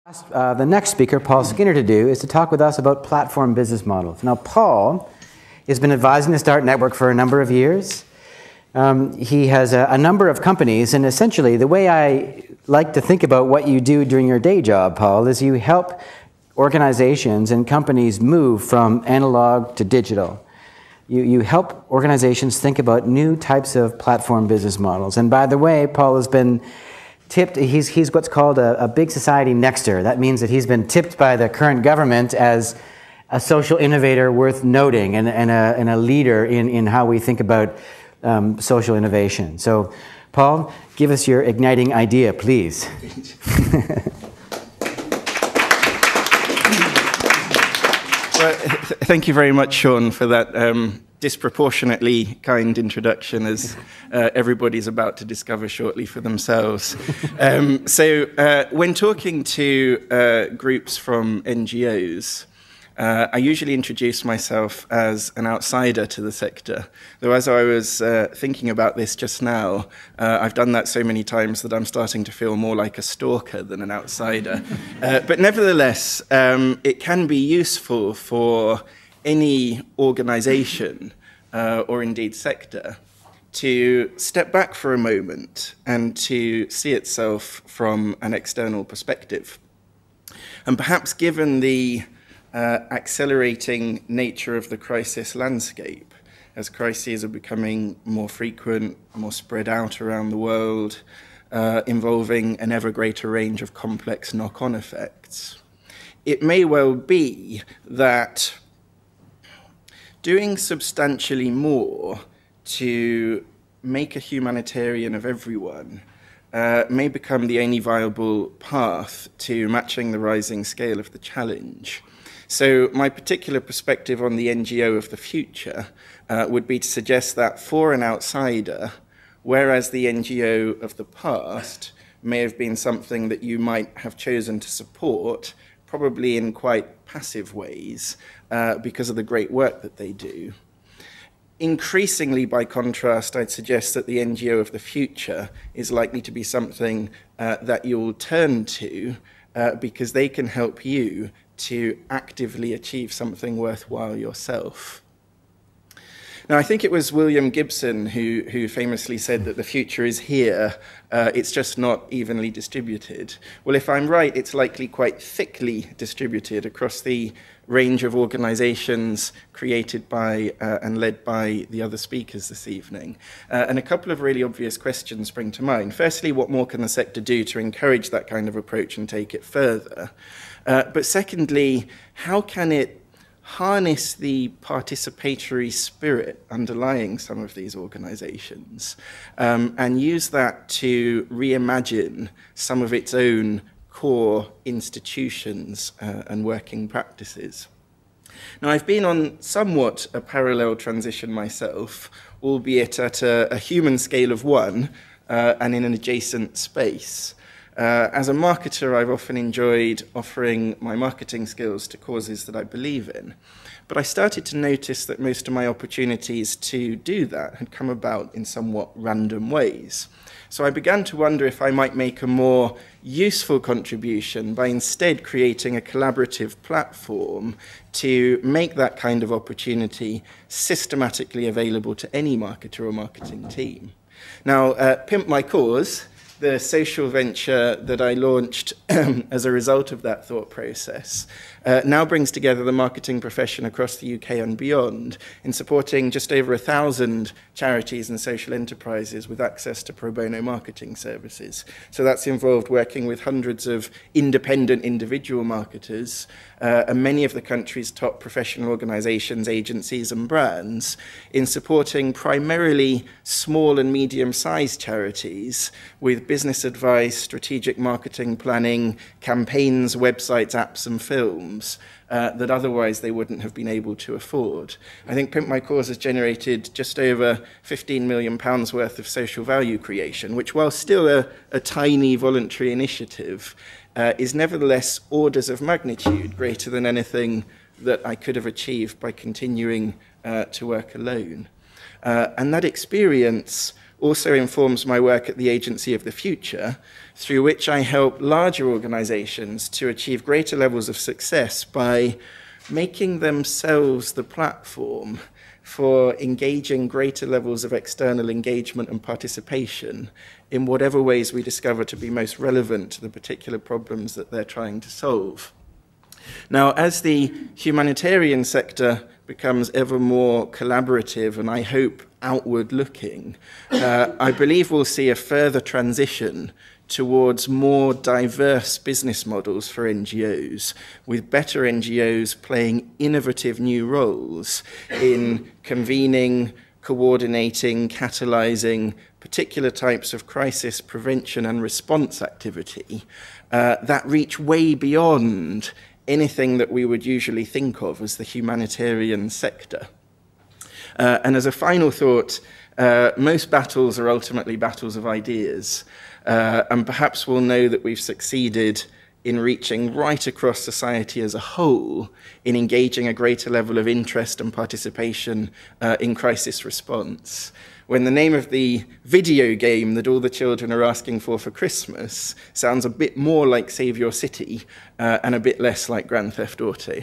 The next speaker, Paul Skinner, to do is to talk with us about platform business models. Now, Paul has been advising the START Network for a number of years. He has a number of companies, and essentially the way I like to think about what you do during your day job, Paul, is you help organizations and companies move from analog to digital. You help organizations think about new types of platform business models. And by the way, Paul has been tipped, he's what's called a big society nexter. That means that he's been tipped by the current government as a social innovator worth noting and a leader in how we think about social innovation. So, Paul, give us your igniting idea, please. Well, thank you very much, Sean, for that disproportionately kind introduction, as everybody's about to discover shortly for themselves. When talking to groups from NGOs, I usually introduce myself as an outsider to the sector, though as I was thinking about this just now, I've done that so many times that I'm starting to feel more like a stalker than an outsider. But nevertheless, it can be useful for any organization or indeed sector to step back for a moment and to see itself from an external perspective. And perhaps given the accelerating nature of the crisis landscape, as crises are becoming more frequent, more spread out around the world, involving an ever greater range of complex knock-on effects, it may well be that doing substantially more to make a humanitarian of everyone may become the only viable path to matching the rising scale of the challenge. So my particular perspective on the NGO of the future would be to suggest that for an outsider, whereas the NGO of the past may have been something that you might have chosen to support, probably in quite passive ways, because of the great work that they do. Increasingly, by contrast, I'd suggest that the NGO of the future is likely to be something that you'll turn to because they can help you to actively achieve something worthwhile yourself. Now, I think it was William Gibson who famously said that the future is here, it's just not evenly distributed. Well, if I'm right, it's likely quite thickly distributed across the range of organizations created by and led by the other speakers this evening. And a couple of really obvious questions spring to mind. Firstly, what more can the sector do to encourage that kind of approach and take it further? But secondly, how can it harness the participatory spirit underlying some of these organizations and use that to reimagine some of its own core institutions and working practices? Now, I've been on somewhat a parallel transition myself, albeit at a human scale of one and in an adjacent space. As a marketer, I've often enjoyed offering my marketing skills to causes that I believe in. But I started to notice that most of my opportunities to do that had come about in somewhat random ways. So I began to wonder if I might make a more useful contribution by instead creating a collaborative platform to make that kind of opportunity systematically available to any marketer or marketing team. Now, Pimp My Cause, the social venture that I launched as a result of that thought process, now brings together the marketing profession across the UK and beyond in supporting just over 1,000 charities and social enterprises with access to pro bono marketing services. So that's involved working with hundreds of independent individual marketers and many of the country's top professional organizations, agencies and brands in supporting primarily small and medium-sized charities with business advice, strategic marketing planning, campaigns, websites, apps and films that otherwise they wouldn't have been able to afford. I think Pimp My Cause has generated just over £15 million worth of social value creation, which, while still a tiny voluntary initiative, is nevertheless orders of magnitude greater than anything that I could have achieved by continuing to work alone. And that experience also informs my work at the Agency of the Future, through which I help larger organizations to achieve greater levels of success by making themselves the platform for engaging greater levels of external engagement and participation in whatever ways we discover to be most relevant to the particular problems that they're trying to solve. Now, as the humanitarian sector becomes ever more collaborative and I hope outward-looking, I believe we'll see a further transition towards more diverse business models for NGOs, with better NGOs playing innovative new roles in convening, coordinating, catalyzing particular types of crisis prevention and response activity that reach way beyond anything that we would usually think of as the humanitarian sector. And as a final thought, most battles are ultimately battles of ideas. And perhaps we'll know that we've succeeded in reaching right across society as a whole in engaging a greater level of interest and participation in crisis response, when the name of the video game that all the children are asking for Christmas sounds a bit more like Save Your City and a bit less like Grand Theft Auto.